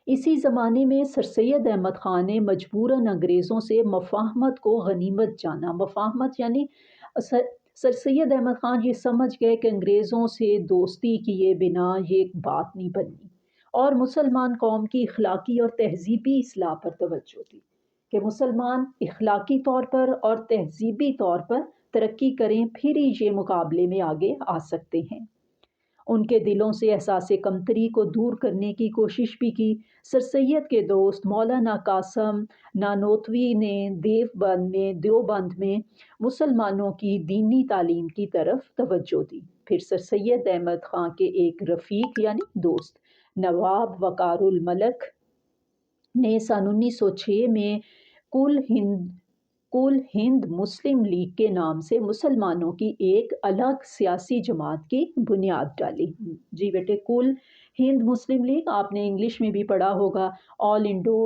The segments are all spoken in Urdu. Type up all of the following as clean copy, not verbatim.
اسی زمانے میں سر سید احمد خان نے مجبوراً انگریزوں سے مفاہمت کو غنیمت جانا۔ مفاہمت یعنی سر سید احمد خان یہ سمجھ گئے کہ انگریزوں سے دوستی کیے بنا یہ بات نہیں بننی، اور مسلمان قوم کی اخلاقی اور تہذیبی اصلاح پر توجہ دی کہ مسلمان اخلاقی طور پر اور تہذیبی طور پر ترقی کریں، پھر ہی یہ مقابلے میں آگے آ سکتے ہیں۔ ان کے دلوں سے احساس کمتری کو دور کرنے کی کوشش بھی کی۔ سر سید کے دوست مولانا قاسم نانوتوی نے دیوبند میں مسلمانوں کی دینی تعلیم کی طرف توجہ دی۔ پھر سر سید احمد خان کے ایک رفیق یعنی دوست نواب وقار الملک نے سن 1906 میں کل ہند مسلم لیگ کے نام سے مسلمانوں کی ایک الگ سیاسی جماعت کی بنیاد ڈالی۔ جی بیٹے، کل ہند مسلم لیگ آپ نے انگلش میں بھی پڑھا ہوگا، آل انڈو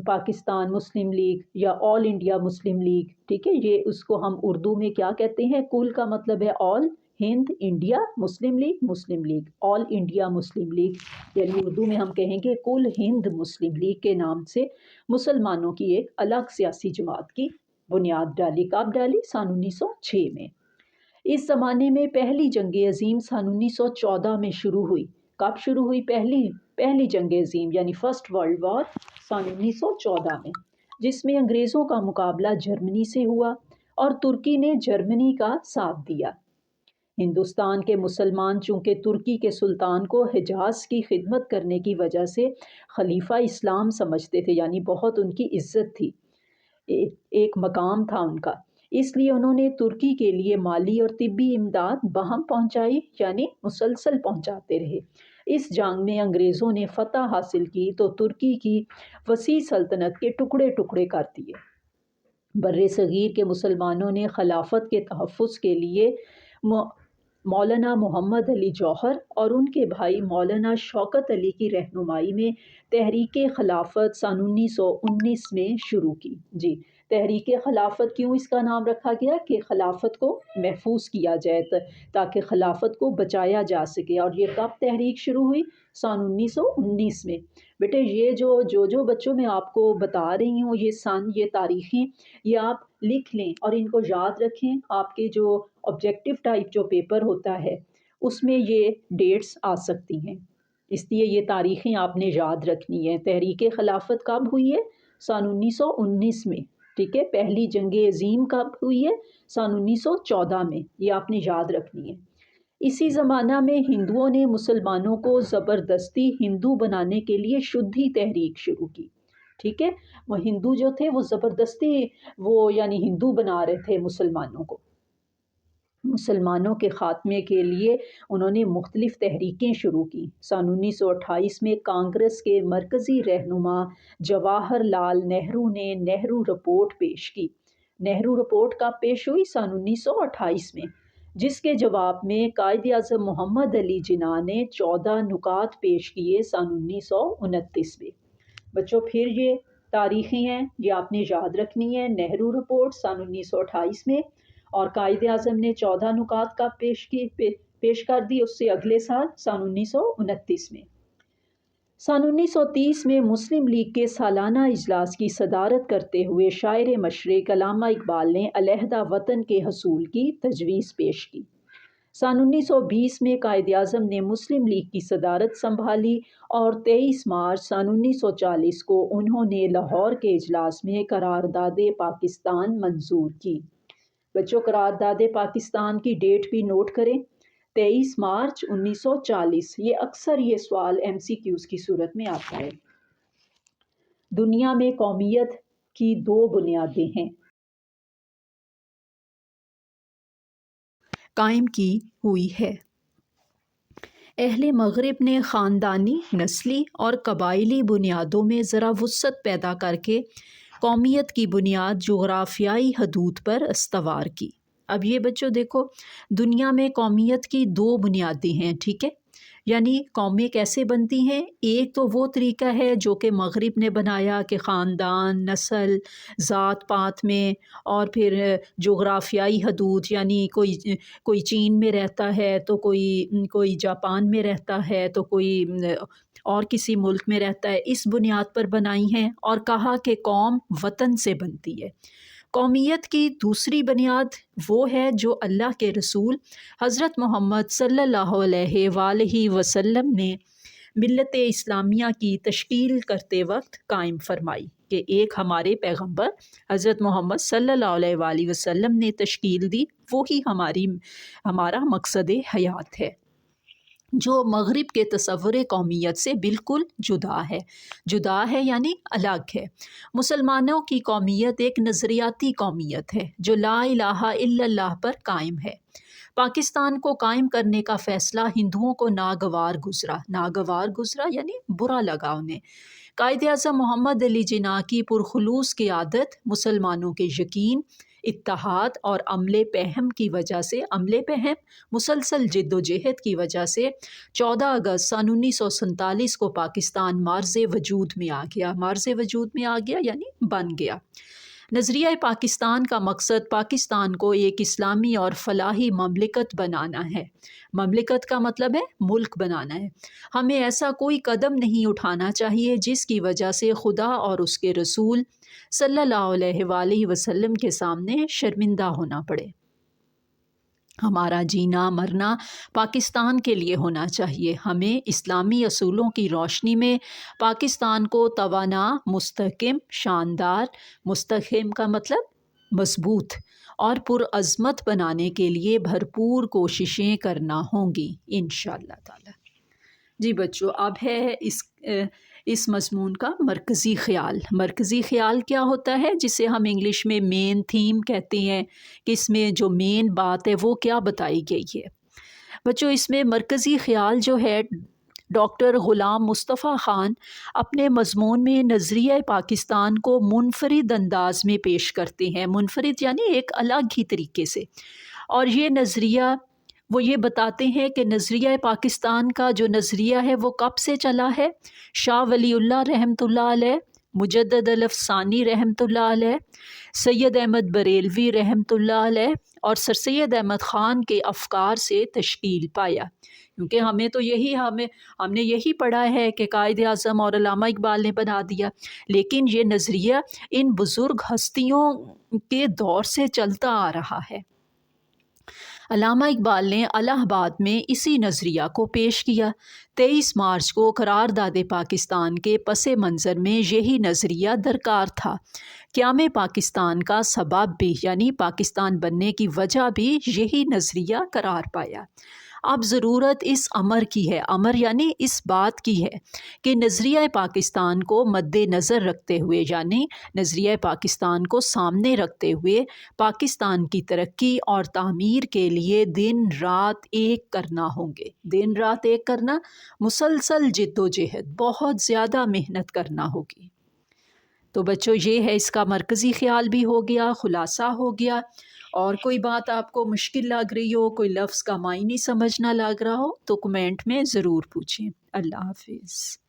پاکستان مسلم لیگ یا آل انڈیا مسلم لیگ، ٹھیک ہے۔ یہ اس کو ہم اردو میں کیا کہتے ہیں؟ کل کا مطلب ہے آل، ہند انڈیا، مسلم لیگ آل انڈیا مسلم لیگ، یعنی اردو میں ہم کہیں گے کل ہند مسلم لیگ کے نام سے مسلمانوں کی ایک الگ سیاسی جماعت کی بنیاد ڈالی۔ کب ڈالی؟ سن 1906 میں۔ اس زمانے میں پہلی جنگ عظیم سن 1914 میں شروع ہوئی۔ کب شروع ہوئی پہلی جنگ عظیم یعنی فرسٹ ورلڈ وار؟ سن 1914 میں، جس میں انگریزوں کا مقابلہ جرمنی سے ہوا اور ترکی نے جرمنی کا ساتھ دیا۔ ہندوستان کے مسلمان چونکہ ترکی کے سلطان کو حجاز کی خدمت کرنے کی وجہ سے خلیفہ اسلام سمجھتے تھے، یعنی بہت ان کی عزت تھی، ایک مقام تھا ان کا، اس لیے انہوں نے ترکی کے لیے مالی اور طبی امداد بہم پہنچائی، یعنی مسلسل پہنچاتے رہے۔ اس جنگ میں انگریزوں نے فتح حاصل کی تو ترکی کی وسیع سلطنت کے ٹکڑے ٹکڑے کر دیے۔ بر صغیر کے مسلمانوں نے خلافت کے تحفظ کے لیے مولانا محمد علی جوہر اور ان کے بھائی مولانا شوکت علی کی رہنمائی میں تحریک خلافت سن 1919 میں شروع کی۔ جی، تحریک خلافت کیوں اس کا نام رکھا گیا؟ کہ خلافت کو محفوظ کیا جائے تاکہ خلافت کو بچایا جا سکے۔ اور یہ کب تحریک شروع ہوئی؟ سن 1919 میں۔ بیٹے یہ جو بچوں میں آپ کو بتا رہی ہوں یہ تاریخیں، یہ آپ لکھ لیں اور ان کو یاد رکھیں۔ آپ کے جو آبجیکٹیو ٹائپ جو پیپر ہوتا ہے اس میں یہ ڈیٹس آ سکتی ہیں، اس لیے یہ تاریخیں آپ نے یاد رکھنی ہے۔ تحریک خلافت کب ہوئی ہے؟ سن 1919 میں، ٹھیک ہے۔ پہلی جنگ عظیم کب ہوئی ہے؟ سن 1914 میں، یہ آپ نے یاد رکھنی ہے۔ اسی زمانہ میں ہندوؤں نے مسلمانوں کو زبردستی ہندو بنانے کے لیے شدھی تحریک شروع کی، ٹھیک ہے۔ وہ ہندو جو تھے وہ زبردستی یعنی ہندو بنا رہے تھے مسلمانوں کو۔ مسلمانوں کے خاتمے کے لیے انہوں نے مختلف تحریکیں شروع کی۔ سن 1928 میں کانگریس کے مرکزی رہنما جواہر لال نہرو نے نہرو رپورٹ پیش کی۔ نہرو رپورٹ کب پیش ہوئی؟ سن 1928 میں، جس کے جواب میں قائد اعظم محمد علی جناح نے 14 نکات پیش کیے سن 1929 میں۔ بچوں پھر یہ تاریخیں ہیں، یہ آپ نے یاد رکھنی ہے۔ نہرو رپورٹ سن 1928 میں، اور قائد اعظم نے 14 نکات کا پیش کر دی اس سے اگلے سال سن 1929 میں۔ سن 1930 میں مسلم لیگ کے سالانہ اجلاس کی صدارت کرتے ہوئے شاعر مشرق علامہ اقبال نے علیحدہ وطن کے حصول کی تجویز پیش کی۔ سن 1920 میں قائد اعظم نے مسلم لیگ کی صدارت سنبھالی اور 23 مارچ سن 1940 کو انہوں نے لاہور کے اجلاس میں قرارداد پاکستان منظور کی۔ بچوں قرارداد پاکستان کی ڈیٹ بھی نوٹ کریں، 23 مارچ 1940۔ یہ اکثر یہ سوال MCQs کی صورت میں آتا ہے۔ دنیا میں قومیت کی 2 بنیادیں ہیں قائم کی ہوئی ہے۔ اہل مغرب نے خاندانی، نسلی اور قبائلی بنیادوں میں ذرا وسعت پیدا کر کے قومیت کی بنیاد جغرافیائی حدود پر استوار کی۔ اب یہ بچوں دیکھو، دنیا میں قومیت کی 2 بنیادیں ہیں، ٹھیک ہے۔ یعنی قومیں کیسے بنتی ہیں؟ ایک تو وہ طریقہ ہے جو کہ مغرب نے بنایا کہ خاندان، نسل، ذات پات میں، اور پھر جغرافیائی حدود، یعنی کوئی چین میں رہتا ہے تو کوئی جاپان میں رہتا ہے تو کوئی اور کسی ملک میں رہتا ہے، اس بنیاد پر بنائی ہیں، اور کہا کہ قوم وطن سے بنتی ہے۔ قومیت کی دوسری بنیاد وہ ہے جو اللہ کے رسول حضرت محمد صلی اللہ علیہ وآلہ وسلم نے ملت اسلامیہ کی تشکیل کرتے وقت قائم فرمائی، کہ ایک ہمارے پیغمبر حضرت محمد صلی اللہ علیہ وآلہ وسلم نے تشکیل دی، وہی ہمارا مقصد حیات ہے، جو مغرب کے تصور قومیت سے بالکل جدا ہے یعنی الگ ہے۔ مسلمانوں کی قومیت ایک نظریاتی قومیت ہے جو لا الہ الا اللہ پر قائم ہے۔ پاکستان کو قائم کرنے کا فیصلہ ہندوؤں کو ناگوار گزرا یعنی برا لگا انہیں۔ قائد اعظم محمد علی جناح کی پرخلوص قیادت، مسلمانوں کے یقین، اتحاد اور مسلسل جد و جہد کی وجہ سے 14 اگست سن 1947 کو پاکستان مارز وجود میں آ گیا یعنی بن گیا۔ نظریہ پاکستان کا مقصد پاکستان کو ایک اسلامی اور فلاحی مملکت بنانا ہے۔ مملکت کا مطلب ہے ملک بنانا ہے۔ ہمیں ایسا کوئی قدم نہیں اٹھانا چاہیے جس کی وجہ سے خدا اور اس کے رسول صلی اللہ علیہ وآلہ وسلم کے سامنے شرمندہ ہونا پڑے۔ ہمارا جینا مرنا پاکستان کے لیے ہونا چاہیے۔ ہمیں اسلامی اصولوں کی روشنی میں پاکستان کو توانا، مستحکم، شاندار، مستحکم کا مطلب مضبوط، اور پرعظمت بنانے کے لیے بھرپور کوششیں کرنا ہوں گی انشاءاللہ تعالی۔ جی بچوں، اب ہے اس مضمون کا مرکزی خیال کیا ہوتا ہے، جسے ہم انگلش میں مین تھیم کہتے ہیں، کہ اس میں جو مین بات ہے وہ کیا بتائی گئی ہے۔ بچوں، اس میں مرکزی خیال جو ہے ڈاکٹر غلام مصطفیٰ خان اپنے مضمون میں نظریہ پاکستان کو منفرد انداز میں پیش کرتے ہیں، منفرد یعنی ایک الگ ہی طریقے سے، اور یہ نظریہ وہ یہ بتاتے ہیں کہ نظریہ پاکستان کا جو نظریہ ہے وہ کب سے چلا ہے۔ شاہ ولی اللہ رحمۃ اللہ علیہ، مجدد الافسانی رحمۃ اللہ علیہ، سید احمد بریلوی رحمۃ اللہ علیہ اور سر سید احمد خان کے افکار سے تشکیل پایا، کیونکہ ہم نے یہی پڑھا ہے کہ قائد اعظم اور علامہ اقبال نے بنا دیا، لیکن یہ نظریہ ان بزرگ ہستیوں کے دور سے چلتا آ رہا ہے۔ علامہ اقبال نے الہ آباد میں اسی نظریہ کو پیش کیا۔ 23 مارچ کو قرارداد پاکستان کے پس منظر میں یہی نظریہ درکار تھا۔ قیام پاکستان کا سبب بھی یعنی پاکستان بننے کی وجہ بھی یہی نظریہ قرار پایا۔ اب ضرورت اس امر کی ہے، امر یعنی اس بات کی ہے کہ نظریہ پاکستان کو مد نظر رکھتے ہوئے، یعنی نظریہ پاکستان کو سامنے رکھتے ہوئے پاکستان کی ترقی اور تعمیر کے لیے دن رات ایک کرنا ہوں گے۔ دن رات ایک کرنا، مسلسل جد و جہد، بہت زیادہ محنت کرنا ہوگی۔ تو بچوں، یہ ہے اس کا مرکزی خیال بھی ہو گیا، خلاصہ ہو گیا۔ اور کوئی بات آپ کو مشکل لگ رہی ہو، کوئی لفظ کا معنی سمجھ نہ لگ رہا ہو، تو کمنٹ میں ضرور پوچھیں۔ اللہ حافظ۔